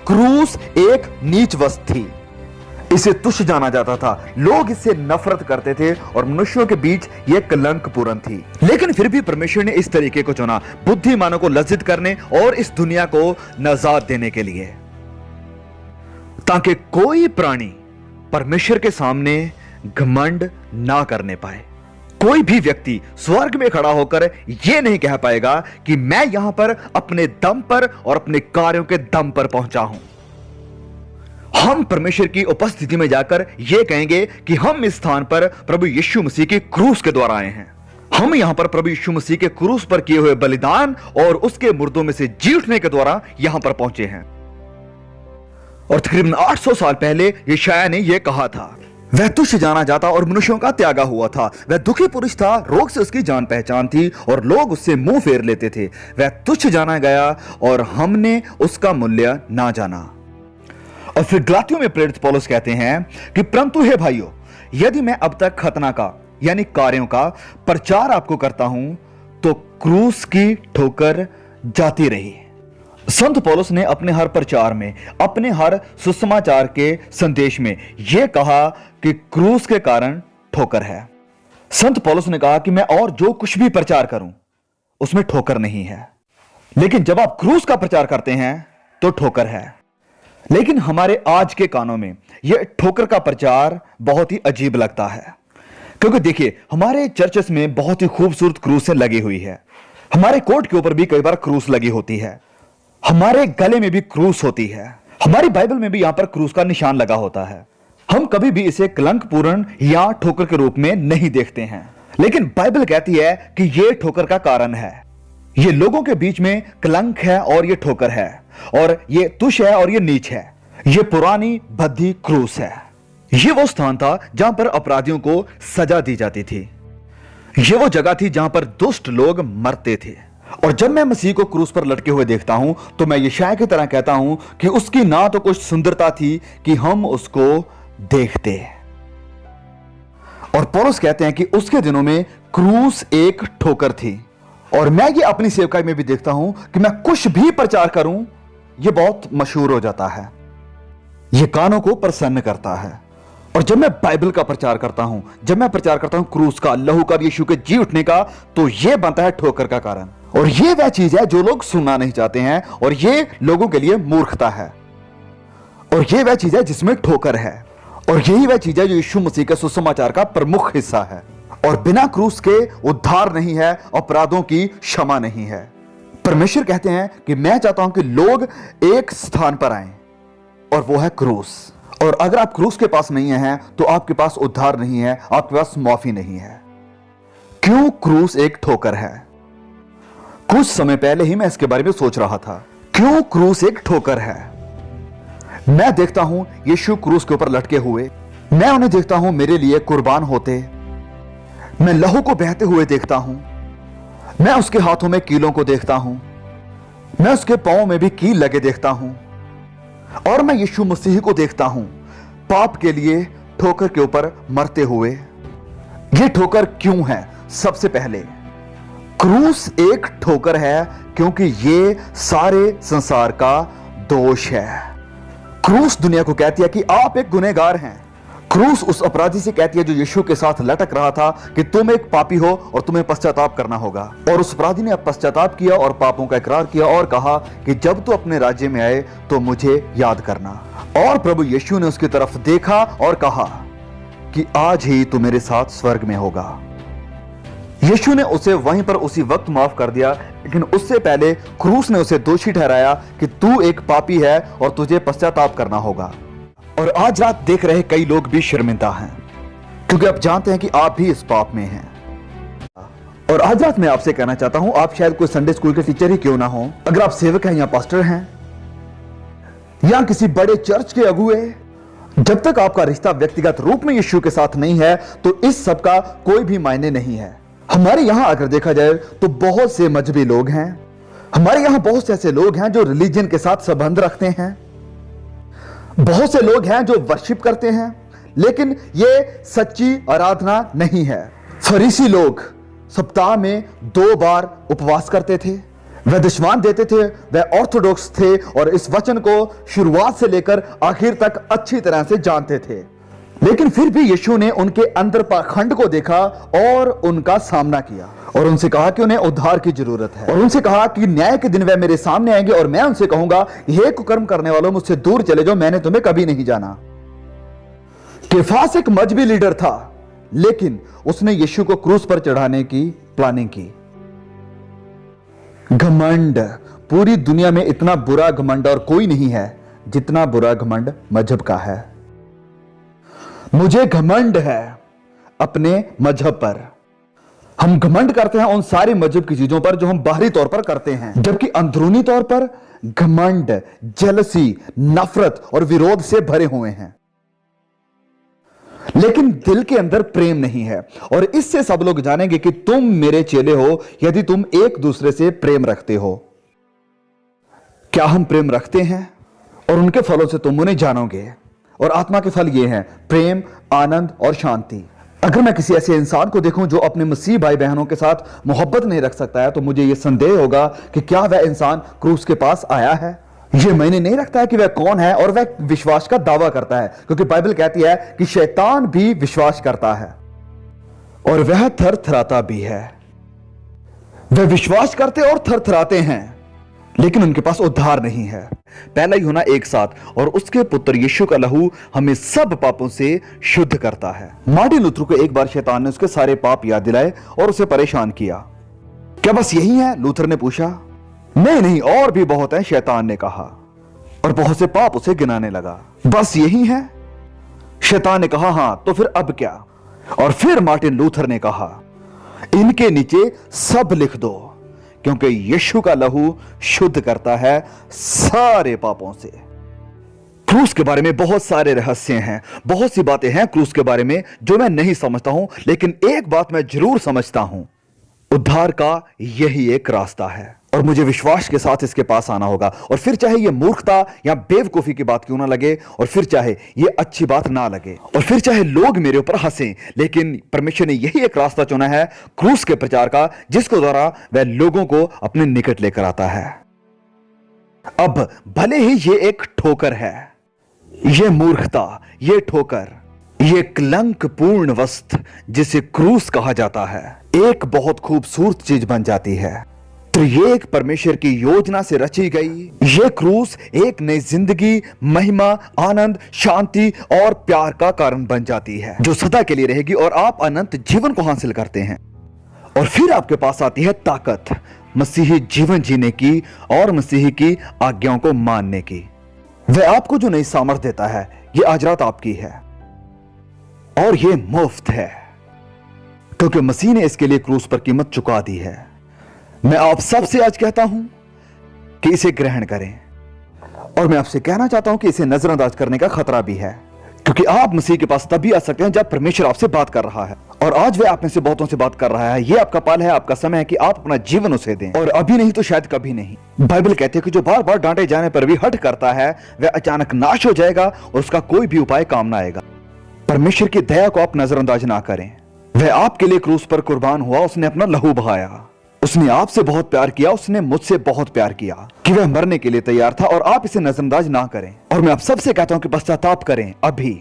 क्रूस एक नीच वस्तु थी, इसे तुच्छ जाना जाता था, लोग इससे नफरत करते थे और मनुष्यों के बीच यह कलंकपूर्ण थी। लेकिन फिर भी परमेश्वर ने इस तरीके को चुना, बुद्धिमानों को लज्जित करने और इस दुनिया को नजात देने के लिए, ताकि कोई प्राणी परमेश्वर के सामने घमंड ना करने पाए। कोई भी व्यक्ति स्वर्ग में खड़ा होकर यह नहीं कह पाएगा कि मैं यहां पर अपने दम पर और अपने कार्यों के दम पर पहुंचा हूं। हम परमेश्वर की उपस्थिति में जाकर यह कहेंगे कि हम इस स्थान पर प्रभु यीशु मसीह के क्रूस के द्वारा आए हैं। हम यहां पर प्रभु यीशु मसीह के क्रूस पर किए हुए बलिदान और उसके मुर्दों में से जी उठने के द्वारा यहां पर पहुंचे हैं। और तकरीबन 800 साल पहले यशायाह ने यह कहा था, वह तुच्छ जाना जाता और मनुष्यों का त्यागा हुआ था, वह दुखी पुरुष था, रोग से उसकी जान पहचान थी और लोग उससे मुंह फेर लेते थे। वह तुच्छ जाना गया और हमने उसका मूल्य ना जाना। और फिर गलातियों में प्रेरित पौलुस कहते हैं कि परंतु हे भाइयों, यदि मैं अब तक खतना का यानी कार्यों का प्रचार आपको करता हूं तो क्रूस की ठोकर जाती रही। संत पौलुस ने अपने हर प्रचार में, अपने हर सुसमाचार के संदेश में यह कहा कि क्रूस के कारण ठोकर है। संत पौलुस ने कहा कि मैं और जो कुछ भी प्रचार करूं उसमें ठोकर नहीं है, लेकिन जब आप क्रूस का प्रचार करते हैं तो ठोकर है। लेकिन हमारे आज के कानों में यह ठोकर का प्रचार बहुत ही अजीब लगता है, क्योंकि देखिए हमारे चर्चेस में बहुत ही खूबसूरत क्रूसें लगी हुई है, हमारे कोट के ऊपर भी कई बार क्रूस लगी होती है, हमारे गले में भी क्रूस होती है, हमारी बाइबल में भी यहां पर क्रूस का निशान लगा होता है। हम कभी भी इसे कलंकपूर्ण या ठोकर के रूप में नहीं देखते हैं, लेकिन बाइबल कहती है कि यह ठोकर का कारण है, यह लोगों के बीच में कलंक है और यह ठोकर है, और यह तुच्छ है और यह नीच है। यह पुरानी भद्दी क्रूस है। यह वो स्थान था जहां पर अपराधियों को सजा दी जाती थी, यह वो जगह थी जहां पर दुष्ट लोग मरते थे। और जब मैं मसीह को क्रूस पर लटके हुए देखता हूं तो मैं यशायाह की तरह कहता हूं कि उसकी ना तो कुछ सुंदरता थी कि हम उसको देखते। और पौलुस कहते हैं कि उसके दिनों में क्रूस एक ठोकर थी। और मैं ये अपनी सेवकाई में भी देखता हूं कि मैं कुछ भी प्रचार करूं यह बहुत मशहूर हो जाता है, यह कानों को प्रसन्न करता है। और जब मैं बाइबल का प्रचार करता हूं, जब मैं प्रचार करता हूं क्रूस का, लहू का, यीशु के जी उठने का, तो यह बनता है ठोकर का कारण। और यह वह चीज है जो लोग सुनना नहीं चाहते हैं, और यह लोगों के लिए मूर्खता है। और यह वह चीज है जिसमें ठोकर है, और यही वह चीज है जो यीशु मसीह के सुसमाचार का प्रमुख हिस्सा है। और बिना क्रूस के उद्धार नहीं है, अपराधों की क्षमा नहीं है। परमेश्वर कहते हैं कि मैं चाहता हूं कि लोग एक स्थान पर आए, और वो है क्रूस। और अगर आप क्रूस के पास नहीं हैं तो आपके पास उद्धार नहीं है, आपके पास माफी नहीं है। क्यों क्रूस एक ठोकर है? कुछ समय पहले ही मैं इसके बारे में सोच रहा था, क्यों क्रूस एक ठोकर है। मैं देखता हूं यीशु क्रूस के ऊपर लटके हुए, मैं उन्हें देखता हूं मेरे लिए कुर्बान होते, मैं लहू को बहते हुए देखता हूं, मैं उसके हाथों में कीलों को देखता हूं, मैं उसके पांवों में भी कील लगे देखता हूं, और मैं यीशु मसीह को देखता हूं पाप के लिए ठोकर के ऊपर मरते हुए। यह ठोकर क्यों है? सबसे पहले क्रूस एक ठोकर है क्योंकि यह सारे संसार का दोष है। क्रूस दुनिया को कहती है कि आप एक गुनहगार हैं। क्रूस उस अपराधी से कहती है जो यीशु के साथ लटक रहा था कि तुम एक पापी हो और तुम्हें पश्चाताप करना होगा। और उस अपराधी ने पश्चाताप किया और पापों का इकरार किया और कहा कि जब तू अपने राज्य में आए तो मुझे याद करना। और प्रभु यीशु ने उसकी तरफ देखा और कहा कि आज ही तू मेरे साथ स्वर्ग में होगा। यीशु ने उसे वहीं पर उसी वक्त माफ कर दिया, लेकिन उससे पहले क्रूस ने उसे दोषी ठहराया कि तू एक पापी है और तुझे पश्चाताप करना होगा। और आज रात देख रहे कई लोग भी शर्मिंदा हैं, क्योंकि आप जानते हैं कि आप भी इस पाप में हैं। और आज रात मैं आपसे कहना चाहता हूं, आप शायद कोई संडे स्कूल के टीचर ही क्यों ना हो, अगर आप सेवक हैं या पास्टर हैं या किसी बड़े चर्च के अगुए, जब तक आपका रिश्ता व्यक्तिगत रूप में यीशु के साथ नहीं है तो इस सब का कोई भी मायने नहीं है। हमारे यहां अगर देखा जाए तो बहुत से मजहबी लोग हैं, हमारे यहां बहुत से ऐसे लोग हैं जो रिलीजन के साथ संबंध रखते हैं, बहुत से लोग हैं जो वर्शिप करते हैं, लेकिन ये सच्ची आराधना नहीं है। फरीसी लोग सप्ताह में 2 बार उपवास करते थे, वह दशवान देते थे, वह ऑर्थोडॉक्स थे और इस वचन को शुरुआत से लेकर आखिर तक अच्छी तरह से जानते थे। लेकिन फिर भी यीशु ने उनके अंदर पाखंड को देखा और उनका सामना किया और उनसे कहा कि उन्हें उद्धार की जरूरत है, और उनसे कहा कि न्याय के दिन वह मेरे सामने आएंगे और मैं उनसे कहूंगा, हे कुकर्म करने वालों, मुझसे दूर चले जाओ, मैंने तुम्हें कभी नहीं जाना। केफास एक मजहबी लीडर था, लेकिन उसने यीशु को क्रूस पर चढ़ाने की प्लानिंग की। घमंड, पूरी दुनिया में इतना बुरा घमंड और कोई नहीं है जितना बुरा घमंड मजहब का है। मुझे घमंड है अपने मजहब पर। हम घमंड करते हैं उन सारी मजहब की चीजों पर जो हम बाहरी तौर पर करते हैं, जबकि अंदरूनी तौर पर घमंड, जलसी, नफरत और विरोध से भरे हुए हैं। लेकिन दिल के अंदर प्रेम नहीं है, और इससे सब लोग जानेंगे कि तुम मेरे चेले हो यदि तुम एक दूसरे से प्रेम रखते हो। क्या हम प्रेम रखते हैं? और उनके फलों से तुम उन्हें जानोगे। और आत्मा के फल ये हैं, प्रेम, आनंद और शांति। अगर मैं किसी ऐसे इंसान को देखूं जो अपने मसीह भाई बहनों के साथ मोहब्बत नहीं रख सकता है, तो मुझे यह संदेह होगा कि क्या वह इंसान क्रूस के पास आया है। यह मैंने नहीं रखता है कि वह कौन है और वह विश्वास का दावा करता है, क्योंकि बाइबल कहती है कि शैतान भी विश्वास करता है और वह थरथराता भी है। वह विश्वास करते और थरथराते हैं, लेकिन उनके पास उद्धार नहीं है। पहला यूहन्ना 1:7, और उसके पुत्र यीशु का लहू हमें सब पापों से शुद्ध करता है। मार्टिन लूथर को एक बार शैतान ने उसके सारे पाप याद दिलाए और उसे परेशान किया। क्या बस यही है? लूथर ने पूछा। नहीं, और भी बहुत है, शैतान ने कहा, और बहुत से पाप उसे गिनाने लगा। बस यही है? शैतान ने कहा, हां, तो फिर अब क्या? और फिर मार्टिन लूथर ने कहा, इनके नीचे सब लिख दो, क्योंकि यीशु का लहू शुद्ध करता है सारे पापों से। क्रूस के बारे में बहुत सारे रहस्य हैं, बहुत सी बातें हैं क्रूस के बारे में जो मैं नहीं समझता हूं, लेकिन एक बात मैं जरूर समझता हूं, उद्धार का यही एक रास्ता है और मुझे विश्वास के साथ इसके पास आना होगा। और फिर चाहे यह मूर्खता या बेवकूफी की बात क्यों ना लगे, और फिर चाहे यह अच्छी बात ना लगे, और फिर चाहे लोग मेरे ऊपर हंसें, लेकिन परमेश्वर ने यही एक रास्ता चुना है क्रूस के प्रचार का, जिसको द्वारा वह लोगों को अपने निकट लेकर आता है। अब भले ही यह एक ठोकर है, यह मूर्खता, यह ठोकर, यह कलंकपूर्ण वस्त्र जिसे क्रूस कहा जाता है, एक बहुत खूबसूरत चीज बन जाती है। त्रिएक परमेश्वर की योजना से रची गई यह क्रूस एक नई जिंदगी, महिमा, आनंद, शांति और प्यार का कारण बन जाती है, जो सदा के लिए रहेगी और आप अनंत जीवन को हासिल करते हैं। और फिर आपके पास आती है ताकत मसीही जीवन जीने की और मसीही की आज्ञाओं को मानने की। वह आपको जो नई सामर्थ देता है, यह आज रात आपकी है और यह मुफ्त है, क्योंकि मसीह ने इसके लिए क्रूस पर कीमत चुका दी है। मैं आप सबसे आज कहता हूं कि इसे ग्रहण करें, और मैं आपसे कहना चाहता हूं कि इसे नजरअंदाज करने का खतरा भी है, क्योंकि आप मसीह के पास तभी आ सकते हैं जब परमेश्वर आपसे बात कर रहा है, और आज वह आप में से बहुतों से बात कर रहा है। यह आपका पल है, आपका समय है कि आप अपना जीवन उसे दें, और अभी नहीं तो शायद कभी नहीं। बाइबल कहती है कि जो बार बार डांटे जाने पर भी हट करता है, वह अचानक नाश हो जाएगा और उसका कोई भी उपाय काम ना आएगा। परमेश्वर की दया को आप नजरअंदाज ना करें। वह आपके लिए क्रूस पर कुर्बान हुआ, उसने अपना लहू बहाया, उसने आपसे बहुत प्यार किया, उसने मुझसे बहुत प्यार किया कि वह मरने के लिए तैयार था, और आप इसे नजरअंदाज ना करें। और मैं आप सबसे कहता हूं कि पश्चाताप करें अभी।